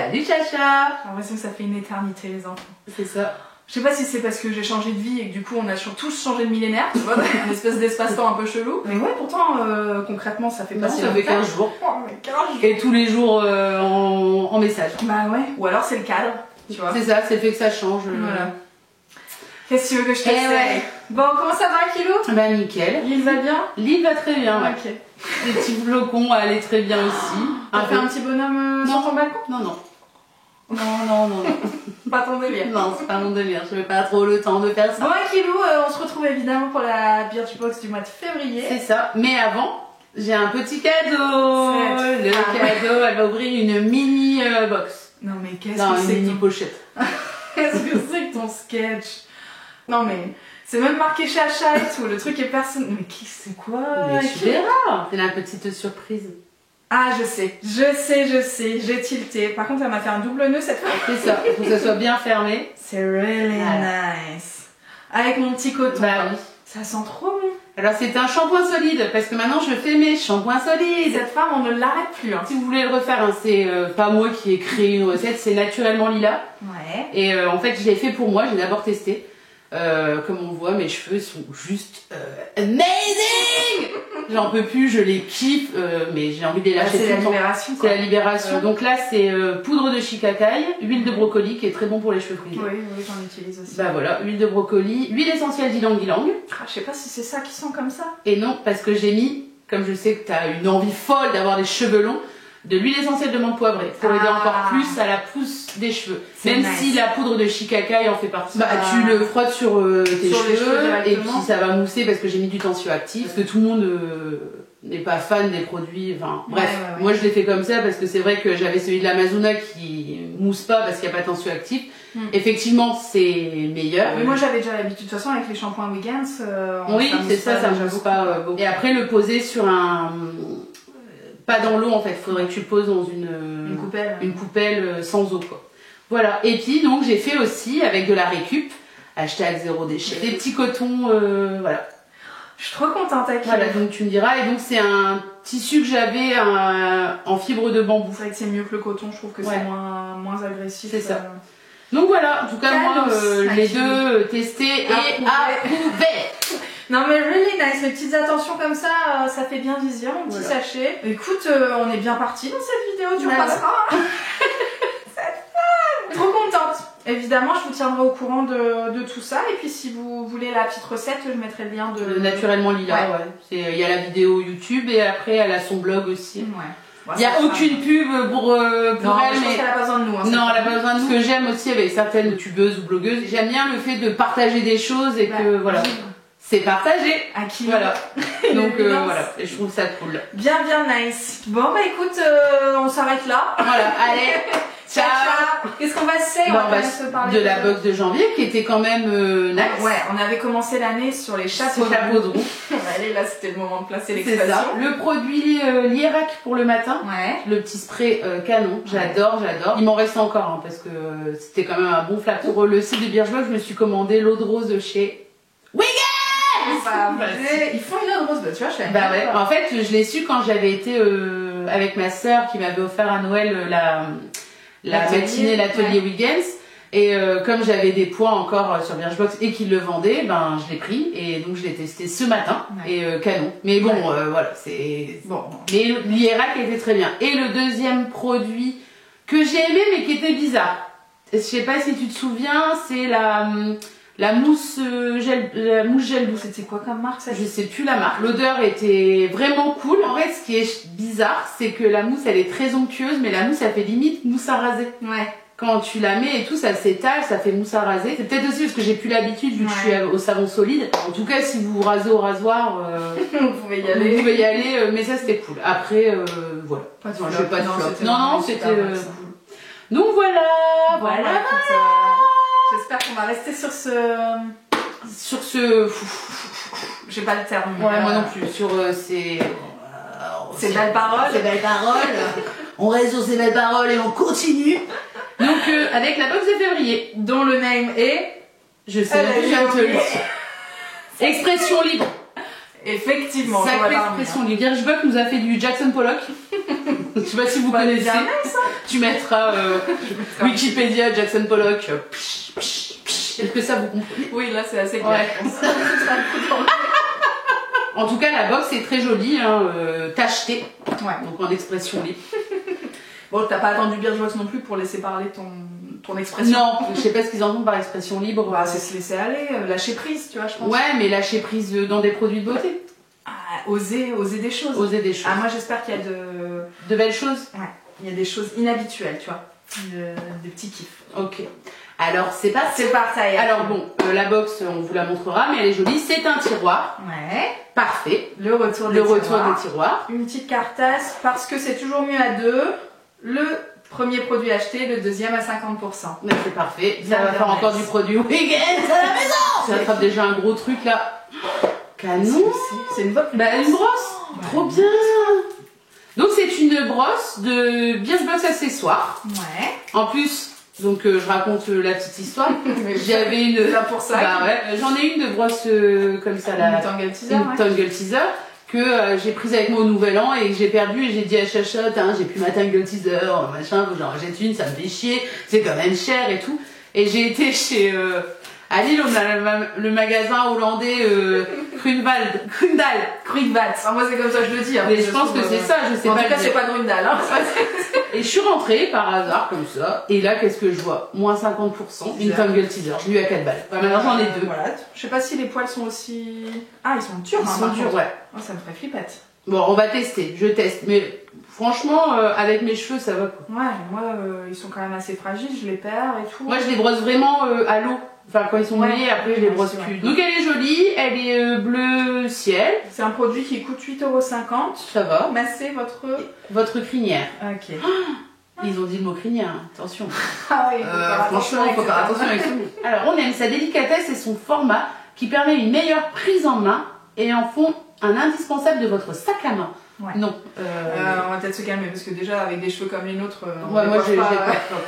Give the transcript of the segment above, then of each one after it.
Salut Chacha. J'ai l'impression que ça fait une éternité les enfants. C'est ça. Je sais pas si c'est parce que j'ai changé de vie et que du coup on a tous changé de millénaire, tu vois, une espèce d'espace-temps un peu chelou. Mais ouais, pourtant concrètement ça fait pas si ça fait 15 jours. Oh, mais 15 jours. Et tous les jours en message. Bah ouais. Ou alors c'est le cadre, tu vois. C'est ça, c'est fait que ça change. Voilà. Qu'est-ce que tu veux que je te dise? Ouais. Bon, comment ça va, Kilo? Bah nickel. L'île va bien? L'île va très bien, ouais. Ok. Les petits flocons allaient très bien aussi. T'as fait un petit bonhomme sur ton balcon? Non, non. Non. Pas ton délire. Non, c'est pas mon délire. Je n'ai pas trop le temps de faire ça. Bon, Kilo, on se retrouve évidemment pour la Birchbox du mois de février. C'est ça. Mais avant, j'ai un petit cadeau. Le cadeau, elle va ouvrir une mini box. Non, mais qu'est-ce Non, que une c'est mini pochette. Qu'est-ce que c'est que ton sketch? Non, mais c'est même marqué Chacha et tout. Le truc est personnel. Mais c'est quoi? Mais tu verras. C'est la petite surprise. Ah, je sais, j'ai tilté. Par contre, elle m'a fait un double nœud cette fois. C'est ça, faut que ça soit bien fermé. C'est really nice. Avec mon petit coton. Bah oui. Ça sent trop bon. Alors c'est un shampoing solide, parce que maintenant je fais mes shampoings solides. Cette femme, on ne l'arrête plus. Hein. Si vous voulez le refaire, hein, c'est pas moi qui ai créé une recette, c'est naturellement Lila. Ouais. Et en fait, je l'ai fait pour moi, j'ai d'abord testé. Comme on voit, mes cheveux sont juste amazing. J'en peux plus, je les kiffe, mais j'ai envie de les lâcher tout le temps. C'est la libération. C'est la libération. Donc là, c'est poudre de shikakai, huile de brocoli qui est très bon pour les cheveux frisés. Oui, j'en utilise aussi. Bah voilà, huile de brocoli, huile essentielle d'ylang-ylang. Ah, je sais pas si c'est ça qui sent comme ça. Et non, parce que j'ai mis, comme je sais que tu as une envie folle d'avoir des cheveux longs, de l'huile essentielle de menthe poivrée pour aider encore plus à la pousse des cheveux. Même si la poudre de shikakai en fait partie. Bah tu le frottes sur tes cheveux et puis ça va mousser parce que j'ai mis du tensioactif. Parce que tout le monde n'est pas fan des produits. Enfin bref, moi je l'ai fait comme ça parce que c'est vrai que j'avais celui de l'Amazona qui mousse pas parce qu'il n'y a pas de tensioactif. Effectivement c'est meilleur. Mais moi j'avais déjà l'habitude de toute façon avec les shampoings Wiggins. Oui c'est ça me mousse pas beaucoup. Et après le poser sur un... Pas dans l'eau en fait, faudrait que tu le poses dans une coupelle sans eau quoi. Voilà, et puis donc j'ai fait aussi avec de la récup, hashtag zéro déchet, des petits cotons, voilà. Je suis trop contente avec Voilà, donc tu me diras, et donc c'est un tissu que j'avais en fibre de bambou. C'est vrai que c'est mieux que le coton, je trouve que c'est moins agressif. C'est ça. Donc voilà, en tout cas moi les deux testés et approuvés. Non mais really nice, les petites attentions comme ça, ça fait bien vision, un petit sachet. Écoute, on est bien parti dans cette vidéo, tu repasseras. Cette femme. Trop contente. Évidemment, je vous tiendrai au courant de tout ça. Et puis si vous voulez la petite recette, je mettrai le lien de... Naturellement Lila, il y a la vidéo YouTube et après elle a son blog aussi. Ouais. Il n'y a aucune pub pour elle, mais je pense qu'elle a pas besoin de nous. Hein, non, elle a pas besoin de nous. Ce que j'aime aussi avec certaines youtubeuses ou blogueuses, j'aime bien le fait de partager des choses et que voilà. C'est partagé à qui voilà. Donc voilà, et je trouve ça cool. Bien nice. Bon bah écoute, on s'arrête là. Voilà, allez, ciao. Qu'est-ce qu'on va se parler de la box de janvier qui était quand même nice. Ouais, on avait commencé l'année sur les chapeaux de roue. Allez, là c'était le moment de placer l'expression. Le produit Lierac pour le matin, le petit spray canon, j'adore. Il m'en reste encore hein, parce que c'était quand même un bon flat. Pour le site de Birchbox, je me suis commandé l'eau de rose de chez Wiggins. Ils font une eau de rose, tu vois, je fais. Bah ouais, en fait, je l'ai su quand j'avais été avec ma sœur qui m'avait offert à Noël la matinée, l'atelier Wiggins. Et comme j'avais des points encore sur Birchbox et qu'ils le vendaient, ben je l'ai pris et donc je l'ai testé ce matin et canon. Mais bon, voilà, c'est bon. Mais l'Ierac était très bien. Et le deuxième produit que j'ai aimé mais qui était bizarre, je sais pas si tu te souviens, c'est la mousse gel douce. C'était quoi comme marque ça? Je sais plus la marque. L'odeur était vraiment cool. En fait, ce qui est bizarre, c'est que la mousse elle est très onctueuse, mais la mousse elle fait limite mousse à raser. Ouais. Quand tu la mets et tout, ça s'étale, ça fait mousse à raser. C'est peut-être aussi parce que j'ai plus l'habitude vu que je suis au savon solide. En tout cas, si vous vous rasez au rasoir, vous pouvez y aller. Vous pouvez y aller, mais ça c'était cool. Après, voilà. Pas de flop. Non, c'était cool. Donc voilà. J'espère qu'on va rester sur ce... J'ai pas le terme. Ouais, moi non plus. Sur ces belles paroles. Ces belles paroles. On reste sur ces belles paroles et on continue. Donc avec la box de février, dont le name est... Je sais même plus, je te le dis. Expression libre. Effectivement. Sacrée expression libre. Birchbox nous a fait du Jackson Pollock. Je sais pas si vous connaissez. Bien nice, hein. Tu mettras Wikipédia, Jackson Pollock. Est-ce que ça vous comprenez? Oui, là c'est assez clair. Ouais. En tout cas, la box est très jolie, hein, tachetée. Ouais. Donc en expression libre. Bon, t'as pas attendu Birchbox non plus pour laisser parler ton expression. Non, je sais pas ce qu'ils entendent par expression libre. Bah, c'est se laisser aller, lâcher prise, tu vois, je pense. Ouais, mais lâcher prise dans des produits de beauté. Ah, oser des choses. Oser des choses. Ah, moi j'espère qu'il y a de belles choses. Ouais, il y a des choses inhabituelles, tu vois. Des petits kiffs. Ok. Alors, c'est parti. C'est parti. Alors bon, la box, on vous la montrera, mais elle est jolie. C'est un tiroir. Ouais. Parfait. Le retour des tiroirs. Une petite cartasse, parce que c'est toujours mieux à deux. Le premier produit acheté, le deuxième à 50%. Mais c'est parfait. Ça va faire encore du produit week-end à la maison. Ça attrape déjà un gros truc là. Canon. C'est une brosse. Bah, une brosse. Ouais. Trop bien. Donc c'est une brosse de Birchbox accessoires. Ouais. En plus, donc je raconte la petite histoire. J'avais une. Là pour ça. Bah ouais. J'en ai une de brosse comme ça là. Une Tangle Teaser. Une Tangle Teaser que j'ai prise avec moi au nouvel an et que j'ai perdue et j'ai dit à Chacha, j'ai plus ma Tangle Teaser, machin, faut que j'en rachète une, ça me fait chier, c'est quand même cher et tout. Et j'ai été chez à Lille, on a le magasin hollandais Grunwald. Ah, moi c'est comme ça que je le dis. Hein, mais je pense que c'est ça, je sais en pas. En tout cas, c'est pas Grunwald. Hein. Et je suis rentrée par hasard comme ça. Et là, qu'est-ce que je vois? Moins 50%, une Tangle Teaser. Je l'ai eu à 4 balles. Enfin, maintenant j'en ai 2. Voilà. Je sais pas si les poils sont aussi. Ah, ils sont durs. Ils sont durs, ouais. Oh, ça me ferait flippette. Bon, on va tester. Je teste. Mais franchement, avec mes cheveux, ça va quoi. Ouais, moi, ils sont quand même assez fragiles. Je les perds et tout. Moi, je les brosse vraiment à l'eau. Enfin, quand ils sont mouillés, après je les brosse plus. Donc elle est jolie, elle est bleu ciel. C'est un produit qui coûte 8,50 €. Ça va. Massez votre crinière. Ok. Ils ont dit le mot crinière, hein. Attention. Ah oui, franchement, il faut faire attention avec tout. Alors on aime sa délicatesse et son format qui permet une meilleure prise en main et en font un indispensable de votre sac à main. Ouais. Non. On va peut-être se calmer parce que déjà avec des cheveux comme les nôtres, ouais, moi j'ai pas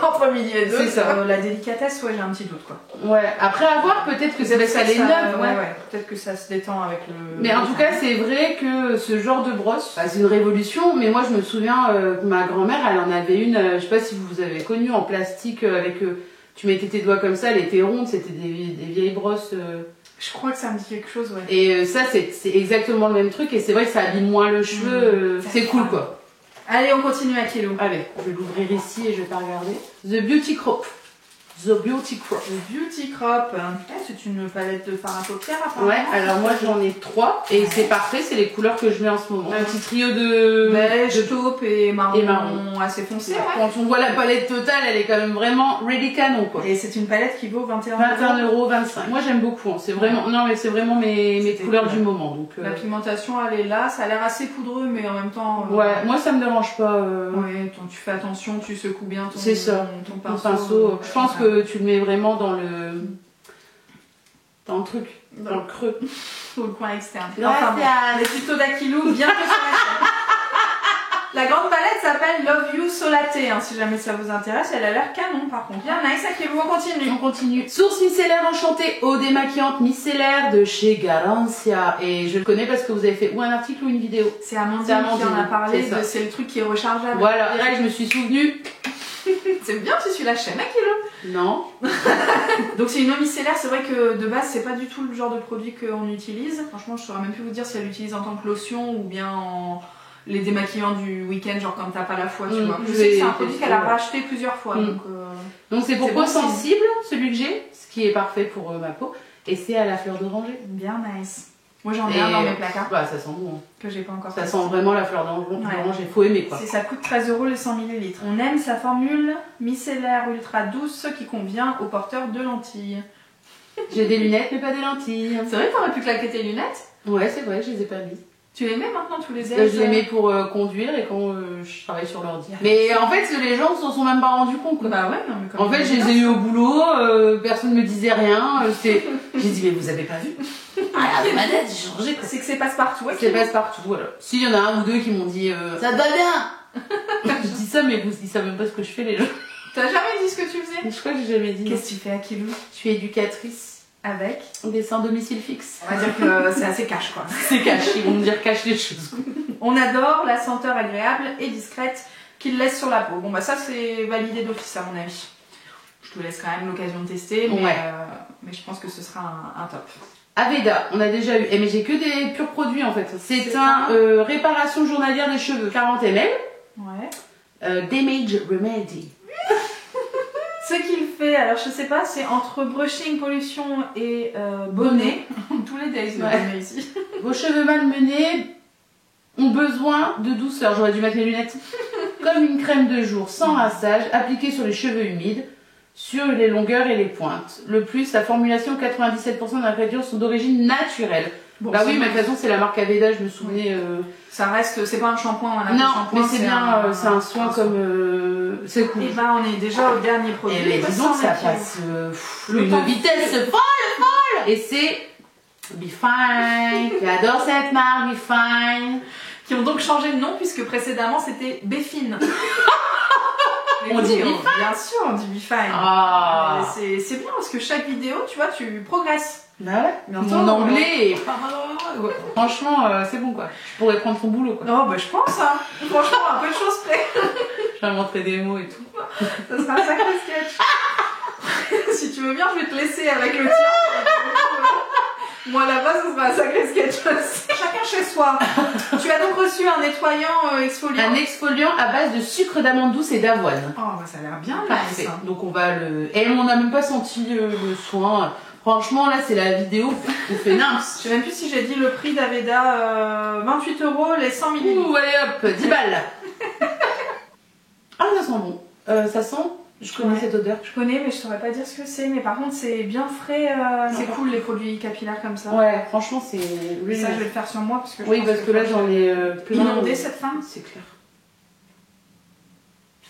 entre midi et deux. C'est ça. La délicatesse, ouais, j'ai un petit doute quoi. Ouais. Après avoir, peut-être que ça laisse aller neuf. Ouais. Peut-être que ça se détend avec le. Mais en tout cas, c'est vrai que ce genre de brosse, c'est une révolution. Mais moi, je me souviens que ma grand-mère, elle en avait une. Je sais pas si vous avez connu en plastique avec. Tu mettais tes doigts comme ça, elle était ronde. C'était des vieilles brosses. Je crois que ça me dit quelque chose, ouais. Et ça, c'est exactement le même truc. Et c'est vrai que ça abîme moins le cheveu. C'est cool, quoi. Allez, on continue à Kilo. Allez, je vais l'ouvrir ici et je vais pas regarder. The Beauty Crop. The Beauty Crop. The Beauty Crop. C'est une palette de fard à paupières, apparemment. Ouais, alors moi j'en ai 3 et c'est parfait, c'est les couleurs que je mets en ce moment. Un petit trio de beige, taupe et marron assez foncé. Ouais. Quand on voit la palette totale, elle est quand même vraiment ready canon quoi. Et c'est une palette qui vaut 21 €. 25. Moi j'aime beaucoup, hein. C'est vraiment non mais c'est vraiment mes couleurs du moment donc la pigmentation elle est là, ça a l'air assez poudreux mais en même temps ouais, moi ça me dérange pas ouais, tu fais attention, tu secoues bien ton pinceau. Je pense que tu le mets vraiment dans le truc, dans le creux, ou le coin externe. Enfin, les tutos d'Akilou bien que sur la grande palette s'appelle Love You Solaté, hein, si jamais ça vous intéresse. Elle a l'air canon par contre. Bien nice, Akilou, on continue. Source micellaire enchantée, eau démaquillante micellaire de chez Garancia. Et je le connais parce que vous avez fait ou un article ou une vidéo. C'est Amandine qui en a parlé, c'est le truc qui est rechargeable. Voilà, direct, je me suis souvenue. C'est bien, tu suis la chaîne, Akilou. Non. Donc c'est une eau micellaire, c'est vrai que de base c'est pas du tout le genre de produit qu'on utilise. Franchement, je saurais même plus vous dire si elle l'utilise en tant que lotion ou bien en les démaquillants du week-end, genre quand t'as pas la foi, tu vois. Je sais que c'est un produit qu'elle a racheté plusieurs fois. Donc c'est pour peau sensible, celui que j'ai, ce qui est parfait pour ma peau. Et c'est à la fleur d'oranger. Bien nice. Moi j'en ai un dans mes placards. Bah ça sent bon. Que j'ai pas encore. Ça sent vraiment la fleur d'oranger, faut aimer quoi. Ça coûte 13 € les 100 ml. On aime sa formule micellaire ultra douce qui convient aux porteurs de lentilles. J'ai des lunettes mais pas des lentilles. C'est vrai que t'aurais pu claquer tes lunettes? Ouais c'est vrai, je les ai pas mises. Tu les mets maintenant tous les ailes? Je les mets pour conduire et quand je travaille sur l'ordi. Mais en fait, les gens s'en sont même pas rendus compte. Quoi. Bah ouais, non, mais en fait, je les ai eu au boulot, personne me disait rien. J'ai dit, mais vous avez pas vu? Ah, la manette, j'ai changé. C'est que c'est passe-partout. C'est passe-partout, voilà. S'il y en a un ou deux qui m'ont dit, ça te va bien. Je dis ça, mais ils savent même pas ce que je fais, les gens. T'as jamais dit ce que tu faisais? Je crois que j'ai jamais dit. Qu'est-ce que tu fais à Kilo? Je suis éducatrice. Avec des sans domicile fixe. On va dire que c'est assez cash quoi. C'est cash, ils vont me dire cache les choses. On adore la senteur agréable et discrète qu'il laisse sur la peau. Bon bah ça c'est validé d'office à mon avis. Je te laisse quand même l'occasion de tester, mais je pense que ce sera un top. Aveda, on a déjà eu, mais j'ai que des purs produits en fait. C'est un réparation journalière des cheveux, 40 ml. Ouais. Damage Remedy. Ce qu'il fait, alors je sais pas, c'est entre brushing, pollution et bonnet. Tous les days de bonnet ici. Vos cheveux malmenés ont besoin de douceur. J'aurais dû mettre mes lunettes. Comme une crème de jour sans rinçage, appliquée sur les cheveux humides, sur les longueurs et les pointes. Le plus, la formulation, 97% d'ingrédients sont d'origine naturelle. Bon, bah oui, mais de toute façon, c'est la marque Aveda, je me souvenais. Ça reste, c'est pas un shampoing, non, mais c'est bien, c'est un soin comme. C'est cool. Et bah, on est déjà au dernier produit. Et bah, disons que ça passe une vitesse folle. Et c'est Be Fine. J'adore cette marque, Be Fine. Qui ont donc changé de nom puisque précédemment c'était Befine. On dit Be Fine. Bien sûr, on dit Be Fine. Ah. C'est bien parce que chaque vidéo, tu vois, tu progresses. Bah ouais. Bientôt, mon anglais est... Franchement, c'est bon quoi. Je pourrais prendre ton boulot quoi. Oh bah je pense hein. Franchement, un peu de choses près. Je vais inventer des mots et tout. Ça sera un sacré sketch. Si tu veux bien, je vais te laisser avec le tien. Moi là-bas, ce sera un sacré sketch aussi. Chacun chez soi. Tu as donc reçu un nettoyant exfoliant. Un exfoliant à base de sucre d'amande douce et d'avoine. Oh bah ça a l'air bien. Parfait. Donc on va le... Et on n'a même pas senti le soin. Franchement, là, c'est la vidéo où fait nimps. Je sais même plus si j'ai dit le prix d'Aveda, 28 € les 100 ml. Ouh, allez hop, 10 balles. Ah, ça sent bon. Ça sent, je connais cette odeur. Je connais, mais je saurais pas dire ce que c'est. Mais par contre, c'est bien frais. C'est cool les produits capillaires comme ça. Ouais, franchement, c'est... Ça, je vais le faire sur moi parce que oui, parce que là, j'en ai plein. Inondé cette femme. C'est clair.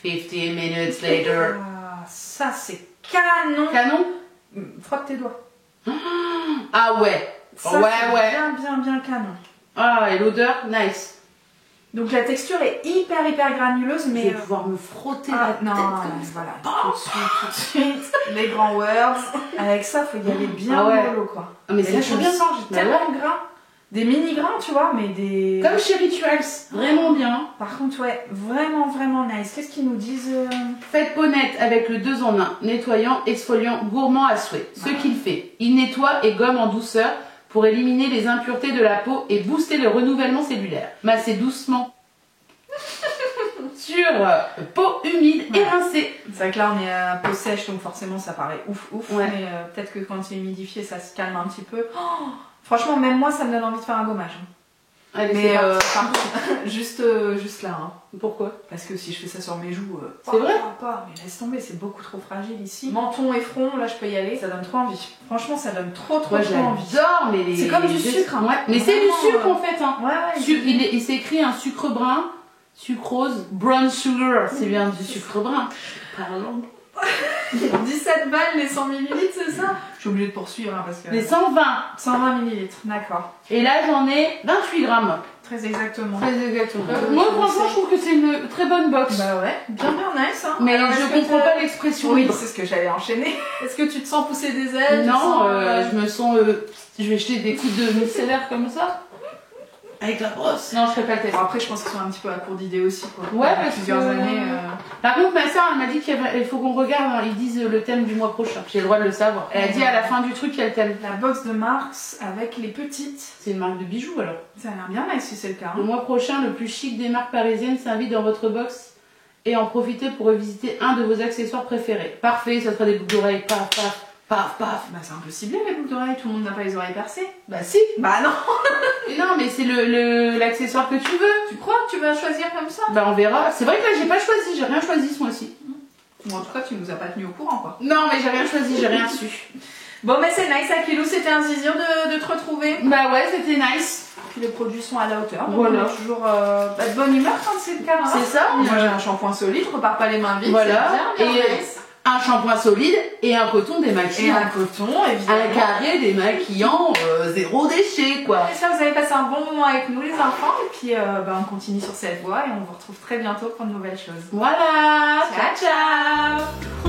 50 minutes later. Ah, ça, c'est canon. Canon. Frotte tes doigts. Ah ouais. Ça, ouais. Bien canon. Ah, et l'odeur, nice. Donc la texture est hyper granuleuse, mais... Je vais pouvoir me frotter la tête. Non, voilà. Tout de suite, les grands words. Avec ça, faut y aller bien mollo, quoi. Ah, mais c'est trop bien. J'ai tellement de grains. Des mini-grains, tu vois, mais des... Comme chez Rituals. Vraiment bien. Par contre, ouais, vraiment nice. Qu'est-ce qu'ils nous disent Faites peau nette avec le 2 en 1. Nettoyant, exfoliant, gourmand à souhait. Ce qu'il fait, il nettoie et gomme en douceur pour éliminer les impuretés de la peau et booster le renouvellement cellulaire. Massez doucement sur peau humide et rincée. C'est vrai que là on est à peau sèche donc forcément ça paraît ouf. Ouais. Mais peut-être que quand c'est humidifié ça se calme un petit peu. Oh, franchement même moi ça me donne envie de faire un gommage. Allez, mais par contre, juste là. Hein. Pourquoi? Parce que si je fais ça sur mes joues, c'est vrai mais laisse tomber, c'est beaucoup trop fragile ici. Menton et front, là je peux y aller, ça donne trop envie. Franchement, ça donne trop envie. J'adore, mais c'est comme du sucre. Hein. Ouais. Mais c'est du sucre en fait. Hein. Ouais, il s'écrit un sucre brun, sucrose, brown sugar. C'est bien du sucre brun. Parlons. 17 balles les 100 ml, c'est ça? Je suis obligée de poursuivre hein, parce que... Les 120 ml, d'accord. Et là j'en ai 28 grammes. Très exactement. Moi franchement je trouve que c'est une très bonne box. Bah ouais, bien nice hein. Mais alors, je comprends pas l'expression. Oui, c'est ce que j'allais enchaîner. Est-ce que tu te sens pousser des ailes? Non, je me sens... je vais jeter des coups de micellaire comme ça. Avec la brosse. Non, je ferai pas le test. Bon, après, je pense qu'ils sont un petit peu à court d'idées aussi. Quoi. Ouais, parce plusieurs années. Par contre, ma soeur, elle m'a dit qu'il faut qu'on regarde. Hein, ils disent le thème du mois prochain. J'ai le droit de le savoir. Elle a dit à la fin du truc, il y a le thème. La box de Marx avec les petites. C'est une marque de bijoux alors. Ça a l'air bien nice si c'est le cas. Hein. Le mois prochain, le plus chic des marques parisiennes s'invite dans votre box et en profiter pour revisiter un de vos accessoires préférés. Parfait, ça sera des boucles d'oreilles. Paf, paf. Paf, paf. Bah c'est un peu ciblé les boucles d'oreilles, tout le monde n'a pas les oreilles percées. Bah si. Bah non. Et non mais c'est l'accessoire que tu veux. Tu crois que tu vas choisir comme ça? Bah on verra. C'est vrai que là j'ai pas choisi, j'ai rien choisi ce mois-ci. Bon en tout cas tu nous as pas tenu au courant quoi. Non mais j'ai rien choisi, j'ai rien su. Bon mais c'est nice Akilou, c'était un désir de te retrouver. Bah ouais c'était nice. Puis les produits sont à la hauteur, donc voilà. on est toujours de bonne humeur quand c'est le cas. Hein. C'est ça. Moi j'ai un shampoing solide, je repars pas les mains vides. Voilà. Bien, nice. Un shampoing solide et un coton démaquillant. Et un coton, évidemment. Un carré démaquillant, zéro déchet, quoi. J'espère que vous avez passé un bon moment avec nous, les enfants. Et puis, on continue sur cette voie et on vous retrouve très bientôt pour de nouvelles choses. Voilà. Ciao, ciao.